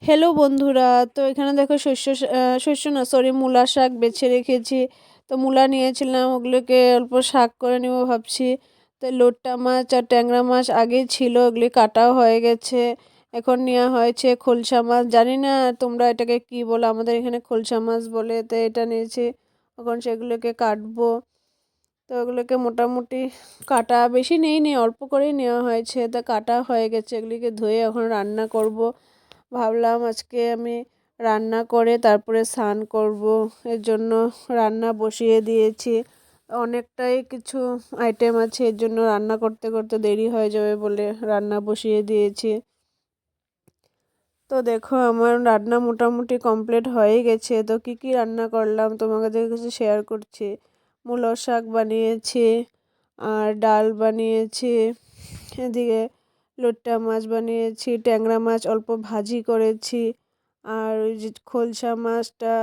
Hello বন্ধুরা, তো এখানে দেখো শস্য না সরি মূলা শাক বেছে রেখেছি। তো মূলা নিয়েছিলাম, ওগুলোকে অল্প শাক করে নেব ভাবছি। তো লোট্টা মাছ আর ট্যাংরা মাছ আগেই ছিল, ওগুলি কাটাও হয়ে গেছে। এখন নেওয়া হয়েছে খোলসা মাছ, জানি না তোমরা এটাকে কি বলো, আমাদের এখানে খোলসা মাছ বলে। তো এটা নিয়েছি, এখন সেগুলোকে কাটবো। তো ওগুলোকে মোটামুটি কাটা বেশি নেই অল্প করেই নেওয়া হয়েছে, তা কাটা হয়ে গেছে। এগুলিকে ধুয়ে এখন রান্না করব। ভাবলাম আজকে আমি রান্না করে তারপরে স্নান করব, এর জন্য রান্না বসিয়ে দিয়েছি। অনেকটাই কিছু আইটেম আছে, এর জন্য রান্না করতে করতে দেরি হয়ে যাবে বলে রান্না বসিয়ে দিয়েছি। তো দেখো আমার রান্না মোটামুটি কমপ্লিট হয়ে গেছে। তো কি কি রান্না করলাম তোমাদের কাছে শেয়ার করছি। মূলো শাক বানিয়েছি, আর ডাল বানিয়েছি, এদিকে লোট্টা মাছ বানিয়েছি, ট্যাংরা মাছ অল্প ভাজি করেছি, আর ওই যে খোলসা মাছটা